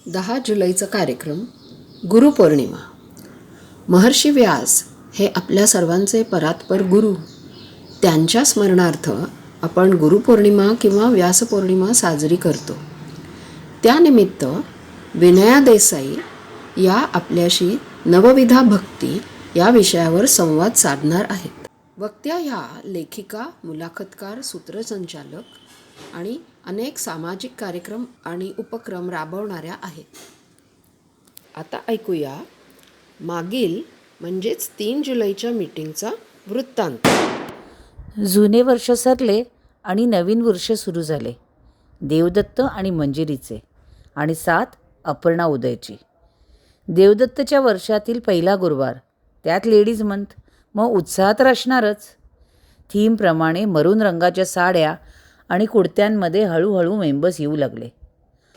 10 जुलैचा कार्यक्रम गुरुपौर्णिमा. महर्षी व्यास हे आपल्या सर्वांचे परात्पर गुरु. त्यांच्या स्मरणार्थ आपण गुरुपौर्णिमा किंवा व्यासपौर्णिमा साजरी करतो. त्यानिमित्त विनया देसाई या आपल्याशी नवविधा भक्ती या विषयावर संवाद साधणार आहेत. वक्त्या ह्या लेखिका, मुलाखतकार, सूत्रसंचालक आणि अनेक सामाजिक कार्यक्रम आणि उपक्रम राबवणाऱ्या आहेत. आता ऐकूया मागील म्हणजेच 3 जुलैच्या मीटिंगचा वृत्तांत. जुने वर्ष सरले आणि नवीन वर्ष सुरू झाले. देवदत्त आणि मंजिरीचे आणि 7 अपर्णा उदयची. देवदत्तच्या वर्षातील पहिला गुरुवार, त्यात लेडीज मंथ, मग उत्साह तर असणारच. थीमप्रमाणे मरून रंगाच्या साड्या आणि कुडत्यांमध्ये हळूहळू मेंबर्स येऊ लागले.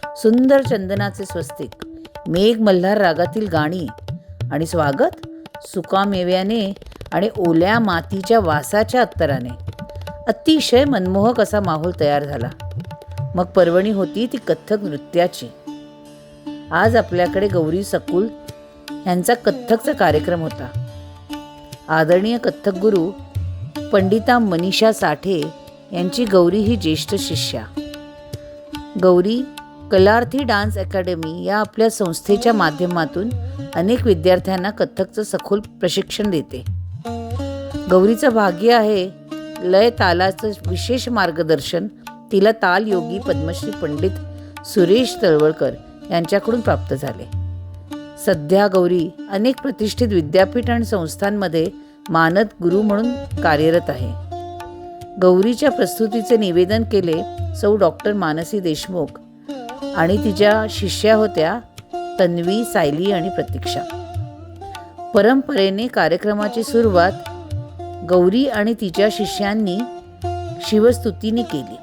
सुंदर चंदनाचे स्वस्तिक, मेघ मल्हार रागातील गाणी आणि स्वागत सुकामेव्याने आणि ओल्या मातीच्या वासाच्या अत्तराने. अतिशय मनमोहक असा माहोल तयार झाला. मग पर्वणी होती ती कथ्थक नृत्याची. आज आपल्याकडे गौरी सकुल यांचा कथ्थकचा कार्यक्रम होता. आदरणीय कथ्थक गुरु पंडिता मनीषा साठे यांची गौरी ही ज्येष्ठ शिष्या. गौरी कलार्थी डान्स अकॅडमी या आपल्या संस्थेच्या माध्यमातून अनेक विद्यार्थ्यांना कथ्थकचं सखोल प्रशिक्षण देते. गौरीचं भाग्य आहे लय तालाचं विशेष मार्गदर्शन तिला ताल योगी पद्मश्री पंडित सुरेश तळवळकर यांच्याकडून प्राप्त झाले. सध्या गौरी अनेक प्रतिष्ठित विद्यापीठ आणि संस्थांमध्ये मानद गुरु म्हणून कार्यरत आहे. गौरीच्या प्रस्तुतीचे निवेदन केले सौ डॉक्टर मानसी देशमुख आणि तिच्या शिष्या होत्या तन्वी, सायली आणि प्रतीक्षा. परंपरेने कार्यक्रमाची सुरुवात गौरी आणि तिच्या शिष्यांनी शिवस्तुतीने केली.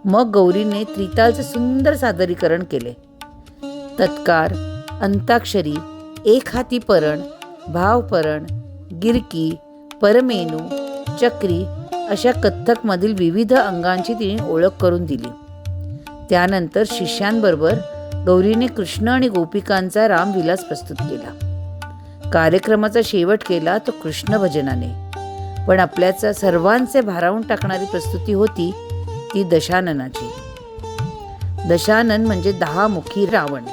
मग गौरीने त्रितालचे सुंदर सादरीकरण केले. तत्कार, अंताक्षरी, एक हाती परण, भावपरण, गिरकी, परमेनू, चक्री अशा कथ्थकमधील विविध अंगांची तिने ओळख करून दिली. त्यानंतर शिष्यांबरोबर गौरीने कृष्ण आणि गोपिकांचा रामविलास प्रस्तुत केला. कार्यक्रमाचा शेवट केला तो कृष्ण भजनाने. पण आपल्याचा सर्वांचे भारावून टाकणारी प्रस्तुती होती ती दशाननाची. दशानन म्हणजे 10 मुखी रावण.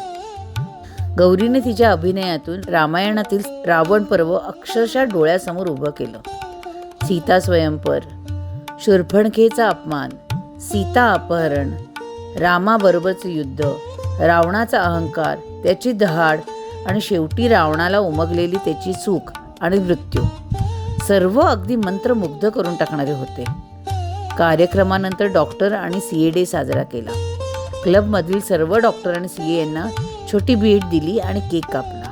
गौरीने तिच्या अभिनयातून रामायणातील रावण पर्व अक्षरशः डोळ्यासमोर उभं केलं. सीता स्वयंवर, शूर्पणखेचा अपमान, सीता अपहरण, रामाबरोबरचे युद्ध, रावणाचा अहंकार, त्याची दहाड आणि शेवटी रावणाला उमगलेली त्याची चूक आणि मृत्यू, सर्व अगदी मंत्रमुग्ध करून टाकणारे होते. कार्यक्रमानंतर डॉक्टर आणि CA डे साजरा केला. क्लबमधील सर्व डॉक्टर आणि CA यांना छोटी भेट दिली आणि केक कापला.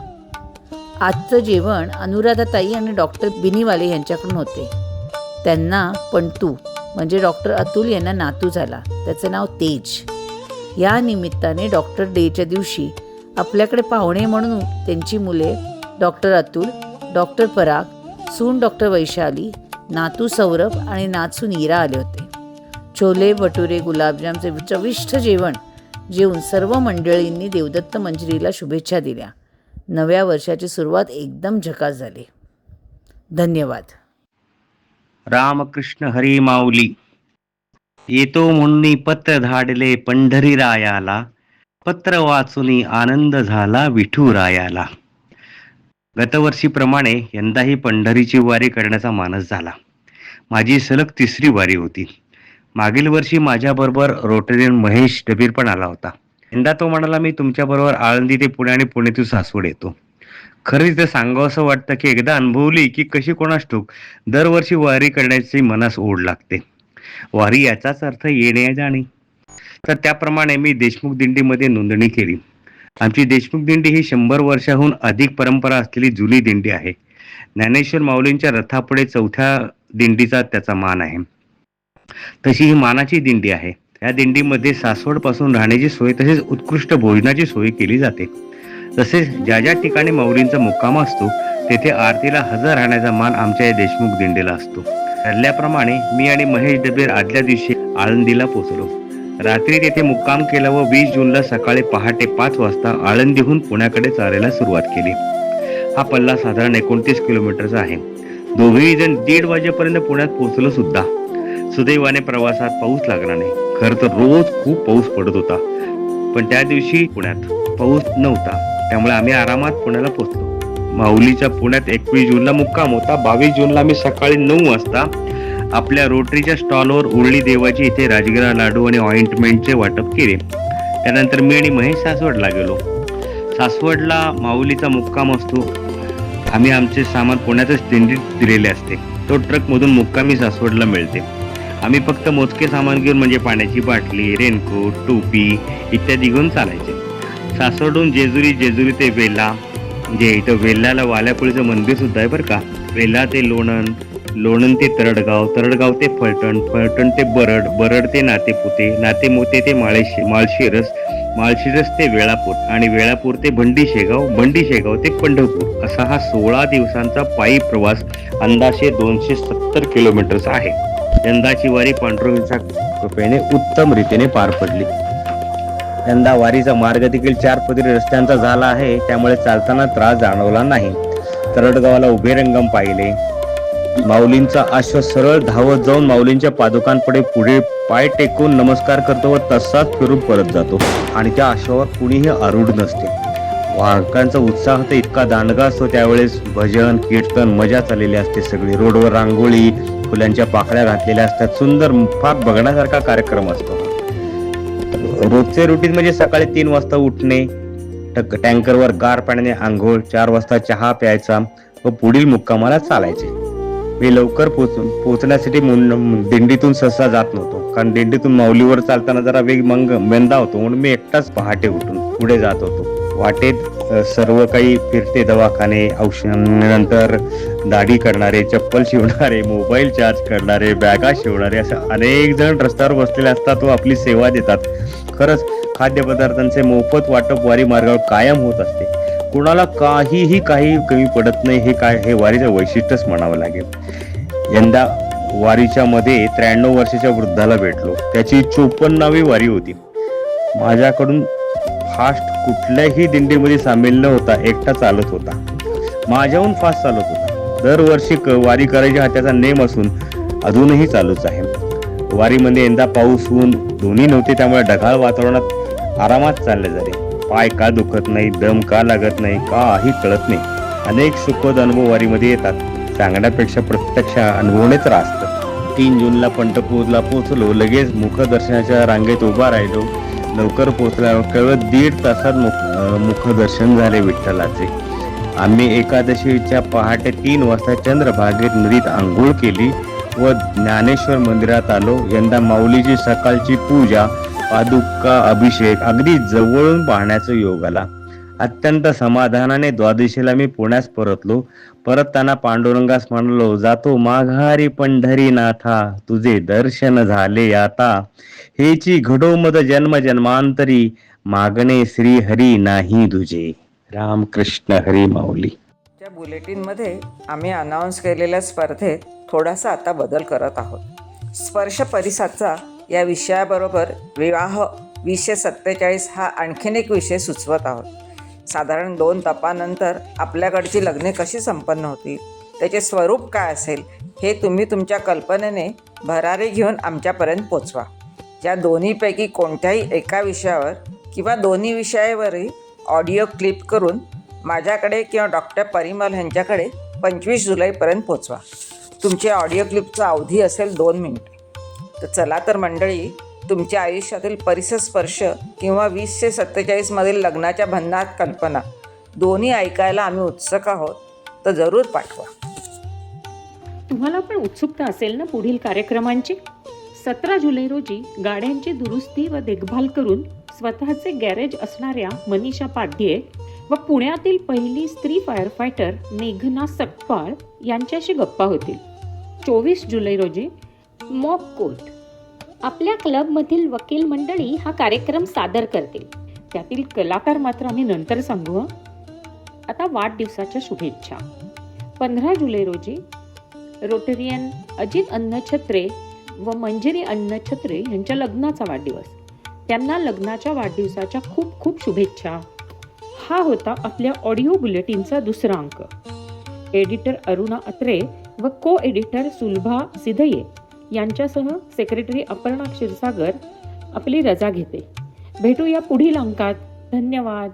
आजचं जेवण अनुराधाताई आणि डॉक्टर बिनीवाले यांच्याकडून होते. त्यांना पंटू म्हणजे डॉक्टर अतुल यांना नातू झाला, त्याचं नाव तेज. या निमित्ताने डॉक्टर डेच्या दिवशी आपल्याकडे पाहुणे म्हणून त्यांची मुले डॉक्टर अतुल, डॉक्टर पराग, सून डॉक्टर वैशाली, नातू सौरभ आणि नातसू नीरा आले होते. छोले भटुरे, गुलाबजामचे चविष्ट जेवण जेवून सर्व मंडळींनी देवदत्त मंजिरीला शुभेच्छा दिल्या. नव्या वर्षाची सुरुवात एकदम झकास झाली. धन्यवाद. रामकृष्ण हरी माऊली. येतो म्हणून पत्र धाडले पंढरीरायाला, पत्र वाचून आनंद झाला विठुरायाला. गतवर्षीप्रमाणे यंदाही पंढरीची वारी करण्याचा मानस झाला. माझी सलग 3री वारी होती. मागील वर्षी माझ्याबरोबर रोटरीयन महेश डबीर पण आला होता. यंदा तो म्हणाला मी तुमच्याबरोबर आळंदी ते पुणे आणि पुणे ते सासवड येतो. खरं तिथं सांगावं असं वाटतं की एकदा अनुभवली की कशी कोणास ठाऊक दरवर्षी वारी करण्याची मनास ओढ लागते. वारी याचाच अर्थ येणे जाणे. तर त्याप्रमाणे मी देशमुख दिंडीमध्ये नोंदणी केली. आमची देशमुख दिंडी ही 100 वर्षाहून अधिक परंपरा असलेली जुनी दिंडी आहे. ज्ञानेश्वर माऊलींच्या रथापुढे 4थ्या दिंडीचा त्याचा मान आहे. तशी ही मानाची दिंडी आहे. या दिंडीमध्ये सासवडपासून राहण्याची सोय तसेच उत्कृष्ट भोजनाची सोय केली जाते. तसेच ज्या ज्या ठिकाणी माऊलींचा मुक्काम असतो तेथे आरतीला हजर राहण्याचा मान आमच्या या देशमुख दिंडीला असतो. ठरल्याप्रमाणे मी आणि महेश डबीर आदल्या दिवशी आळंदीला पोहोचलो. रात्री तेथे मुक्काम केला व 20 जूनला सकाळी पहाटे 5 वाजता आळंदीहून पुण्याकडे चालायला सुरुवात केली. हा पल्ला साधारण 29 किलोमीटरचा आहे. दोघेही जण 1:30 वाजेपर्यंत पुण्यात पोहोचलो सुद्धा. सुदैवाने प्रवासात पाऊस लागला नाही. खरं तर रोज खूप पाऊस पडत होता, पण त्या दिवशी पुण्यात पाऊस नव्हता, त्यामुळे आम्ही आरामात पुण्याला पोहोचलो. माऊलीच्या पुण्यात 21 जूनला मुक्काम होता. 22 जूनला मी सकाळी 9 वाजता आपल्या रोटरीच्या स्टॉलवर उरळी देवाची इथे राजगिरा लाडू आणि ऑइंटमेंटचे वाटप केले. त्यानंतर मी आणि महेश सासवडला गेलो. सासवडला माऊलीचा मुक्काम असतो. आम्ही आमचे सामान पुण्यातच दिंडीत दिलेले असते. तो ट्रकमधून मुक्कामी सासवडला मिळते. आम्ही फक्त मोजके सामान घेऊन म्हणजे पाण्याची बाटली, रेनकोट, टोपी इत्यादी घेऊन चालायचे. सासवडून जेजुरी ते वेल्हा, म्हणजे इथं वेल्ह्याला वाल्यापुळीचं मंदिर सुद्धा आहे बरं का. वेल्हा ते लोणंद ते तरडगाव ते फलटण ते बरड ते नातेपुते ते माळशिरस ते वेळापूर आणि वेळापूर ते भंडी शेगाव ते पंढरपूर असा हा 16 दिवसांचा पायी प्रवास अंदाजे 270 किलोमीटरचा आहे. यंदाची वारी पांडुरंगाच्या कृपेने उत्तम रीतीने पार पडली. यंदा वारीचा मार्ग देखील 4 पदरी रस्त्यांचा झाला आहे, त्यामुळे चालताना त्रास जाणवला नाही. तरडगावाला उभे रंगम पाहिले. माऊलींचा अश्व सरळ धावत जाऊन माऊलींच्या पादुकांपुढे पुढे पाय टेकून नमस्कार करतो व तसाच फिरून परत जातो आणि त्या अश्वावर कुणीही आरूढ नसते. वाहकांचा उत्साह तर इतका दांडगा असतो. त्यावेळेस भजन कीर्तन मजा चाललेली असते. सगळी रोडवर रांगोळी, फुलांच्या पाकळ्या घातलेल्या असतात. सुंदर, फार बघण्यासारखा कार्यक्रम असतो. रोजचे रुटीन म्हणजे सकाळी 3 वाजता उठणे, टँकरवर गार पाण्याने आंघोळ, 4 वाजता चहा प्यायचा व पुढील मुक्कामाला चालायचे. मी लवकर पोहोचण्यासाठी दिंडीतून सहसा जात नव्हतो, कारण दिंडीतून माऊलीवर चालताना जरा वेग मंदा होतो, म्हणून मी एकटाच पहाटे उठून पुढे जात होतो. वाटेत सर्व काही फिरते दवाखाने, नंतर दाढी करणारे, चप्पल शिवणारे, मोबाईल चार्ज करणारे, बॅगा शिवणारे असे अनेक जण रस्त्यावर बसलेले असतात व आपली सेवा देतात. खरंच खाद्यपदार्थांचे मोफत वाटप वारी मार्गावर कायम होत असते. कुणाला काही कमी पडत नाही. हे वारीचं वैशिष्ट्यच म्हणावं लागेल. यंदा वारीच्या मध्ये 93 वर्षाच्या वृद्धाला भेटलो. त्याची 54वी वारी होती. माझ्याकडून फास्ट कुठल्याही दिंडीमध्ये सामील न होता एकटा चालत होता. माझ्याहून फास्ट चालत होता. दरवर्षी वारी करायची हा त्याचा नेम असून अजूनही चालूच आहे. वारीमध्ये यंदा पाऊस ऊन दोन्ही नव्हते, त्यामुळे ढगाळ वातावरणात आरामात चालले झाले. पाय का दुखत नाही, दम का लागत नाही, काही कळत नाही. अनेक सुखद अनुभव वारीमध्ये येतात. सांगण्यापेक्षा प्रत्यक्ष अनुभवणेच राहतं. 3 जूनला पंढरपूरला पोहोचलो. लगेच मुखदर्शनाच्या रांगेत उभा राहिलो. लवकर पोहोचल्यावर केवळ 1.5 तासात मुखदर्शन झाले विठ्ठलाचे. आम्ही एकादशीच्या पहाटे 3 वाजता चंद्रभागेत नदीत आंघोळ केली व ज्ञानेश्वर मंदिरात आलो. यंदा माऊलीची सकाळची पूजा, पादुका अभिषेक अगदी जवळून पाहण्याचा योग आला. अत्यंत समाधानाने द्वादशीला मी पुण्यास परतलो. परतताना पांडुरंगास म्हणलो, जातो माघारी पंढरीनाथा, तुझे दर्शन झाले आता. हेची घडो मद जन्म जन्मांतरी, मागणे श्री हरी नाही तुझे. रामकृष्ण हरी माऊली. त्या बुलेटिनमध्ये आम्ही अनाऊन्स केलेल्या स्पर्धेत थोडासा आता बदल करत आहोत. स्पर्श परिसाचा या विषयाबरोबर विवाह 2047 हा आणखीन एक विषय सुचवत आहोत. साधारण 2 तपानंतर आपल्याकडची लग्ने कशी संपन्न होतील, त्याचे स्वरूप काय असेल, हे तुम्ही तुमच्या कल्पनेने भरारी घेऊन आमच्यापर्यंत पोचवा. या दोन्हीपैकी कोणत्याही एका विषयावर किंवा दोन्ही विषयावरही ऑडिओ क्लिप करून माझ्याकडे किंवा डॉक्टर परिमल यांच्याकडे 25 जुलैपर्यंत पोचवा. तुमच्या ऑडिओ क्लिपचा अवधी असेल 2 मिनिट. तर चला तर मंडळी, तुमच्या आयुष्यातील परिसस्पर्श किंवा 2047 मधील लग्नाच्या भन्नाट कल्पना दोन्ही ऐकायला आम्ही उत्सुक आहोत. तर जरूर पाठवा. तुम्हाला पण उत्सुकता असेल ना पुढील कार्यक्रमांची. 17 जुलै रोजी गाड्यांची दुरुस्ती व देखभाल करून स्वतःचे गॅरेज असणाऱ्या मनीषा पाध्ये व पुण्यातील पहिली स्त्री फायर फायटर मेघना सकपाळ यांच्याशी गप्पा होतील. 24 जुलै रोजी मॉक कोर्ट आपल्या क्लबमधील वकील मंडळी हा कार्यक्रम सादर करतील. त्यातील कलाकार मात्र आम्ही नंतर सांगू. आता वाढदिवसाच्या शुभेच्छा. 15 जुलै रोजी रोटरियन अजित अन्नछत्रे व मंजिरी अन्नछत्रे यांच्या लग्नाचा वाढदिवस. त्यांना लग्नाच्या वाढदिवसाच्या खूप खूप शुभेच्छा. हा होता आपल्या ऑडिओ बुलेटिनचा दुसरा अंक. एडिटर अरुणा अत्रे व को एडिटर सुलभा सिधये यांच्यासह सेक्रेटरी अपर्णा क्षीरसागर आपली रजा घेते. भेटूया पुढील अंकात. धन्यवाद.